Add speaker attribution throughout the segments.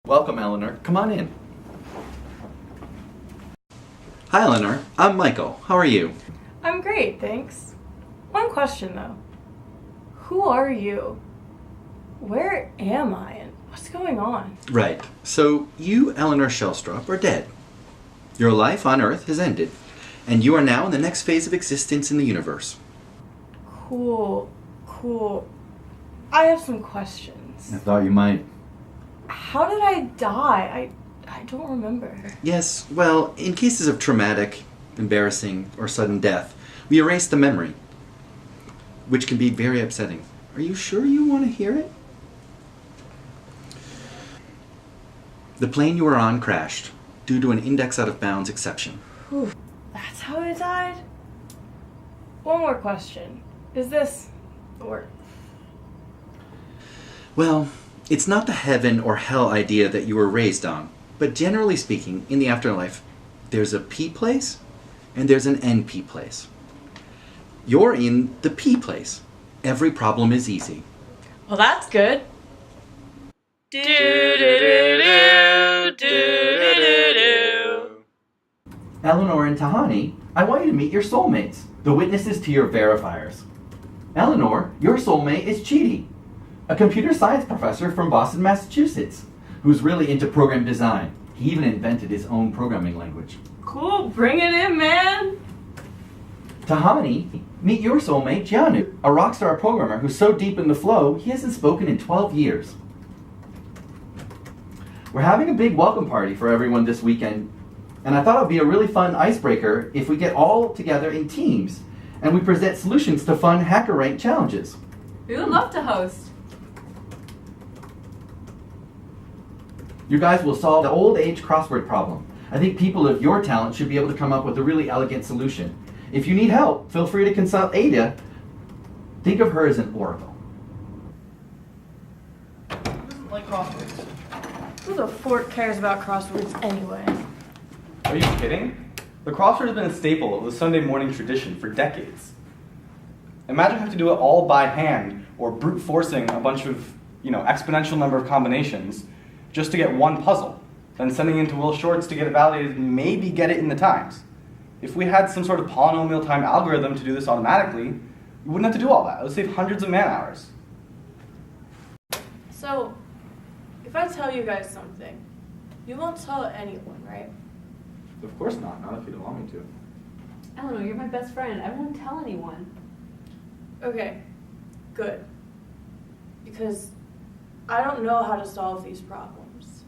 Speaker 1: Welcome, Eleanor. Come on in. Hi, Eleanor. I'm Michael. How are you?
Speaker 2: I'm great, thanks. One question though. Who are you? Where am I and what's going on?
Speaker 1: Right. So, you, Eleanor Shellstrop, are dead. Your life on Earth has ended, and you are now in the next phase of existence in the universe.
Speaker 2: Cool. I have some questions.
Speaker 1: I thought you might.
Speaker 2: How did I die? I don't remember.
Speaker 1: Yes, well, in cases of traumatic, embarrassing, or sudden death, we erase the memory, which can be very upsetting. Are you sure you want to hear it? The plane you were on crashed due to an index out of bounds exception.
Speaker 2: Whew. That's how I died? One more question. Is this... or...
Speaker 1: Well, it's not the heaven or hell idea that you were raised on, but generally speaking, in the afterlife, there's a P place and there's an NP place. You're in the P place. Every problem is easy.
Speaker 2: Well, that's good.
Speaker 1: Eleanor and Tahani, I want you to meet your soulmates, the witnesses to your verifiers. Eleanor, your soulmate is Chidi, a computer science professor from Boston, Massachusetts, who's really into program design. He even invented his own programming language.
Speaker 2: Cool, bring it in, man!
Speaker 1: Tahani, meet your soulmate, Gianu, a rock star programmer who's so deep in the flow, he hasn't spoken in 12 years. We're having a big welcome party for everyone this weekend, and I thought it would be a really fun icebreaker if we get all together in teams and we present solutions to fun HackerRank challenges.
Speaker 3: We would love to host.
Speaker 1: You guys will solve the old age crossword problem. I think people of your talent should be able to come up with a really elegant solution. If you need help, feel free to consult Ada. Think of her as an oracle.
Speaker 4: Like crosswords.
Speaker 2: Who the fork cares about crosswords anyway?
Speaker 4: Are you kidding? The crossword has been a staple of the Sunday morning tradition for decades. Imagine having to do it all by hand or brute forcing a bunch of, exponential number of combinations just to get one puzzle, then sending it into Will Shortz to get it validated and maybe get it in the times. If we had some sort of polynomial time algorithm to do this automatically, we wouldn't have to do all that. It would save hundreds of man hours.
Speaker 2: So, if I tell you guys something, you won't tell anyone, right?
Speaker 4: Of course not if you don't want me to.
Speaker 3: Eleanor, you're my best friend. I won't tell anyone.
Speaker 2: Okay, good. Because I don't know how to solve these problems.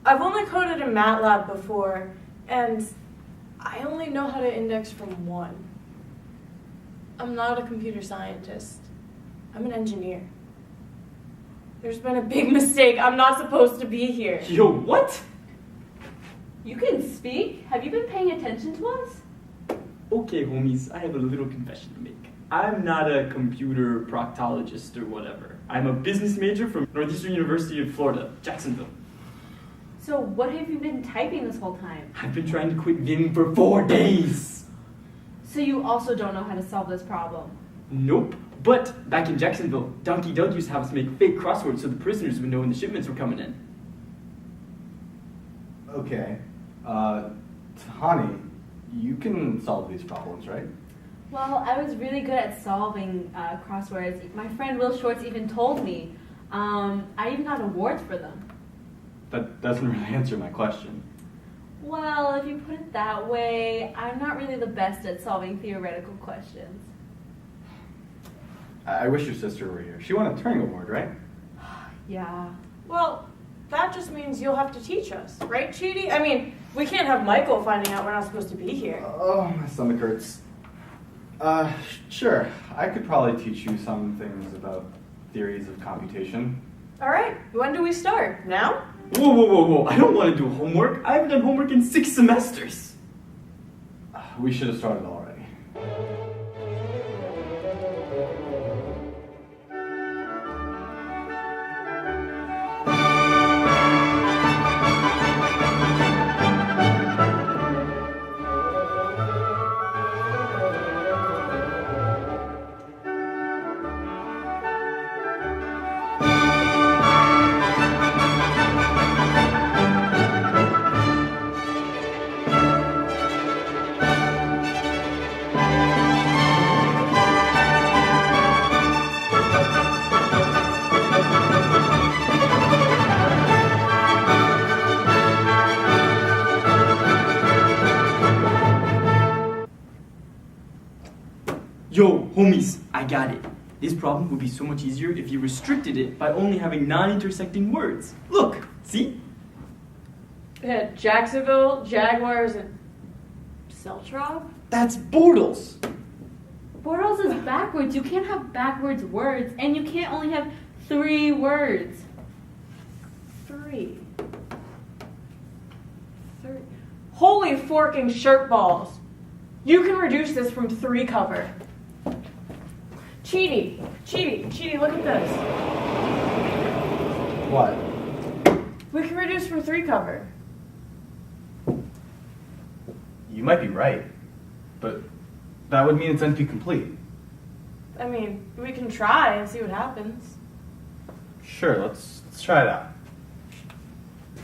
Speaker 2: I've only coded in MATLAB before, and I only know how to index from 1. I'm not a computer scientist. I'm an engineer. There's been a big mistake. I'm not supposed to be here.
Speaker 4: Yo, what?
Speaker 3: You can speak? Have you been paying attention to us?
Speaker 5: Okay, homies, I have a little confession to make. I'm not a computer proctologist or whatever. I'm a business major from Northeastern University of Florida, Jacksonville.
Speaker 3: So what have you been typing this whole time?
Speaker 5: I've been trying to quit Vim for 4 days.
Speaker 3: So you also don't know how to solve this problem?
Speaker 5: Nope. But back in Jacksonville, Donkey Doug used to have us make fake crosswords so the prisoners would know when the shipments were coming in.
Speaker 4: Okay. Tahani, you can solve these problems, right?
Speaker 3: Well, I was really good at solving crosswords. My friend Will Shortz even told me. I even got awards for them.
Speaker 4: That doesn't really answer my question.
Speaker 3: Well, if you put it that way, I'm not really the best at solving theoretical questions.
Speaker 4: I wish your sister were here. She won a Turing Award, right?
Speaker 3: Yeah.
Speaker 2: Well, that just means you'll have to teach us, right, Chidi? I mean, we can't have Michael finding out we're not supposed to be here.
Speaker 4: Oh, my stomach hurts. Sure. I could probably teach you some things about theories of computation.
Speaker 2: All right, when do we start? Now?
Speaker 5: Whoa. I don't want to do homework. I haven't done homework in 6 semesters.
Speaker 4: We should have started already.
Speaker 5: Yo, homies, I got it. This problem would be so much easier if you restricted it by only having non-intersecting words. Look, see?
Speaker 2: Yeah, Jacksonville, Jaguars, and Seltrop?
Speaker 5: That's Bortles.
Speaker 3: Bortles is backwards. You can't have backwards words, and you can't only have 3 words.
Speaker 2: 3. Holy forking shirt balls! You can reduce this from 3 cover. Cheaty, look at this.
Speaker 4: What?
Speaker 2: We can reduce from 3 cover.
Speaker 4: You might be right, but that would mean it's NP complete.
Speaker 2: I mean, we can try and see what happens.
Speaker 4: Sure, let's try it out.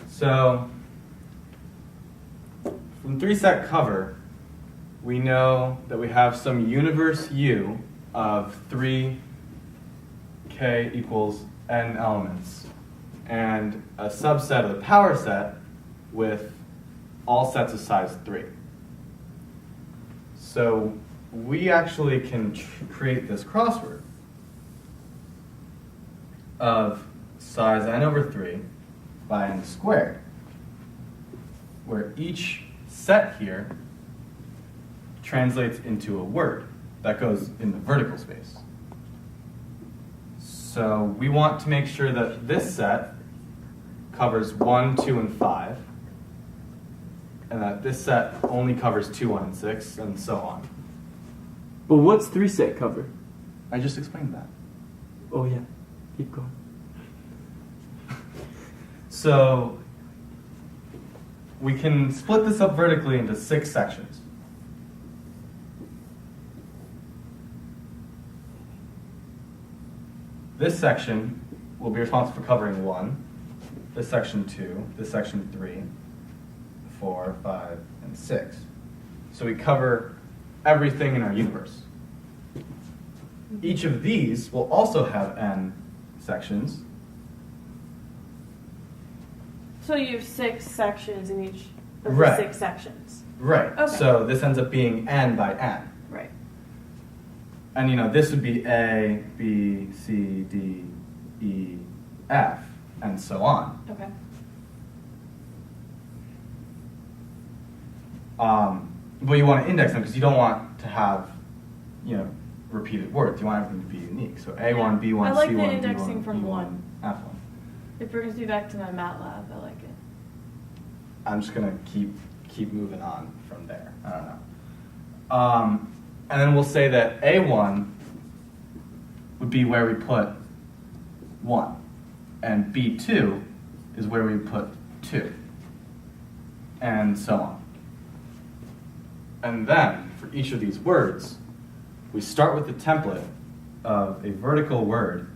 Speaker 4: So, from 3 set cover, we know that we have some universe U of 3k equals n elements, and a subset of the power set with all sets of size 3. So we actually can create this crossword of size n over 3 by n squared, where each set here translates into a word that goes in the vertical space. So we want to make sure that this set covers 1, 2, and 5, and that this set only covers 2, 1, and 6, and so on.
Speaker 5: But what's 3 set cover?
Speaker 4: I just explained that.
Speaker 5: Oh yeah, keep going.
Speaker 4: So we can split this up vertically into 6 sections. This section will be responsible for covering 1, this section 2, this section 3, 4, 5, and 6. So we cover everything in our universe. Each of these will also have n sections.
Speaker 2: So you have 6 sections in each of
Speaker 4: Right.
Speaker 2: the 6 sections.
Speaker 4: Right.
Speaker 2: Okay.
Speaker 4: So this ends up being n by n.
Speaker 2: Right.
Speaker 4: And this would be A, B, C, D, E, F, and so on.
Speaker 2: Okay.
Speaker 4: But you want to index them because you don't want to have, repeated words. You want everything to be unique. So A1, B1,
Speaker 2: I like
Speaker 4: C1,
Speaker 2: the indexing
Speaker 4: D1,
Speaker 2: from
Speaker 4: E1,
Speaker 2: 1.
Speaker 4: F1.
Speaker 2: It brings me back to my MATLAB. I like it.
Speaker 4: I'm just gonna keep moving on from there. I don't know. And then we'll say that A1 would be where we put 1, and B2 is where we put 2, and so on. And then, for each of these words, we start with the template of a vertical word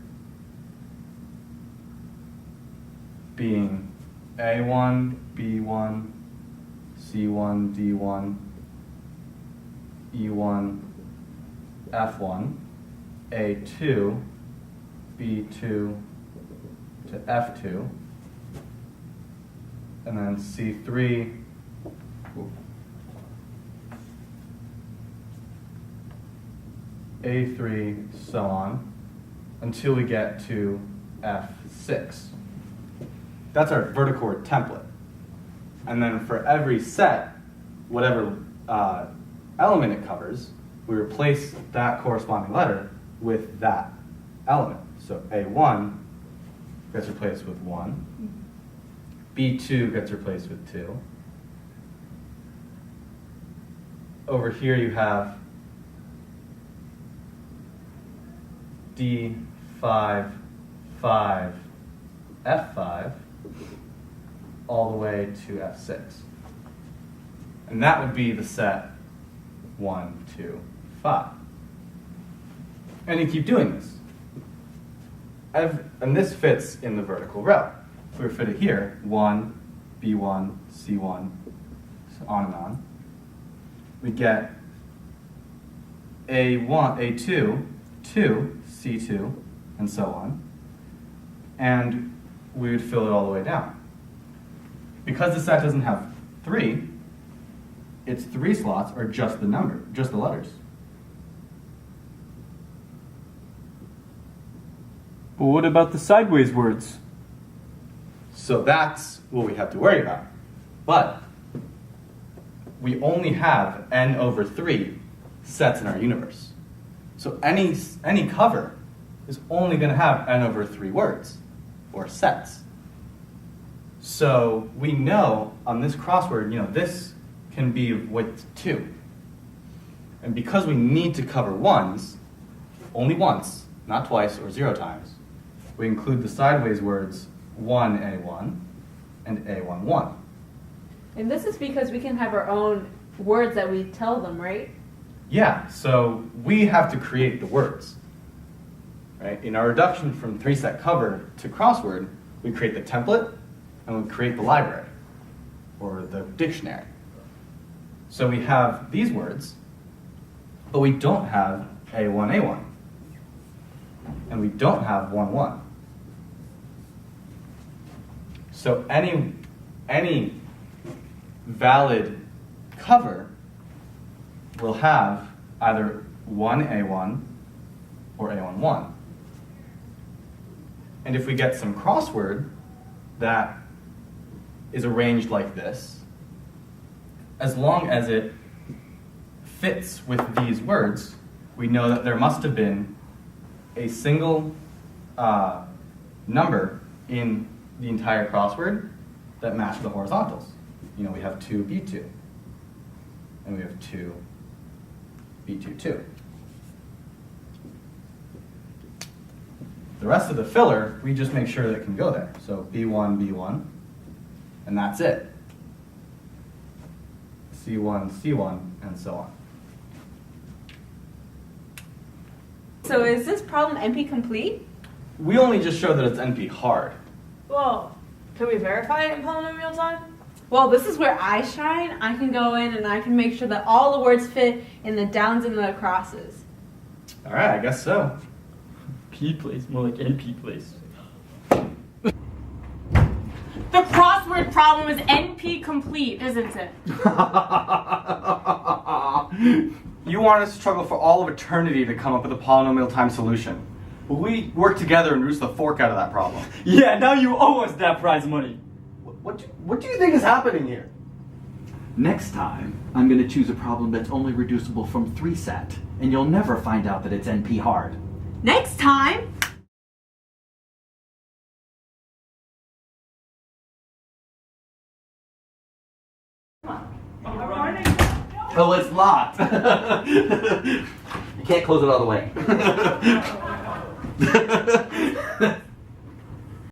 Speaker 4: being A1, B1, C1, D1, E1, F1, A2, B2 to F2, and then C3, A3, so on, until we get to F6. That's our vertical word template. And then for every set, whatever element it covers, we replace that corresponding letter with that element. So A1 gets replaced with 1. B2 gets replaced with 2. Over here you have D5, 5, F5, all the way to F6. And that would be the set 1, 2, 5. And you keep doing this. And this fits in the vertical row. If we fit it here, 1, B1, C1, so on and on. We get A1, A2, 2, C2, and so on. And we would fill it all the way down. Because the set doesn't have 3, its 3 slots are just the number, just the letters.
Speaker 5: But what about the sideways words?
Speaker 4: So that's what we have to worry about. But we only have n over 3 sets in our universe. So any cover is only going to have n over 3 words, or sets. So we know on this crossword, this can be of width 2. And because we need to cover ones, only once, not twice or 0 times, we include the sideways words 1A1 and A11.
Speaker 3: And this is because we can have our own words that we tell them, right?
Speaker 4: Yeah, so we have to create the words. Right? In our reduction from 3-set cover to crossword, we create the template and we create the library, or the dictionary. So we have these words, but we don't have A1, and we don't have 1. So any valid cover will have either 1A1 or A11. And if we get some crossword that is arranged like this, as long as it fits with these words, we know that there must have been a single number in the entire crossword that matched the horizontals. We have 2B2, and we have 2B22. The rest of the filler, we just make sure that it can go there. So B1, B1, and that's it. C1, C1, and so on.
Speaker 3: So is this problem NP complete?
Speaker 4: We only just show that it's NP hard.
Speaker 2: Well, can we verify it in polynomial time?
Speaker 3: Well, this is where I shine. I can go in and I can make sure that all the words fit in the downs and the crosses.
Speaker 4: All right, I guess so.
Speaker 5: P place, more like NP place.
Speaker 2: The crossword problem is NP complete, isn't it?
Speaker 4: You want us to struggle for all of eternity to come up with a polynomial time solution. But we work together and produce the fork out of that problem.
Speaker 5: Yeah, now you owe us that prize money.
Speaker 1: What do you think is happening here? Next time, I'm going to choose a problem that's only reducible from 3-set, and you'll never find out that it's NP hard.
Speaker 3: Next time!
Speaker 1: Oh, it's locked. You can't close it all the way.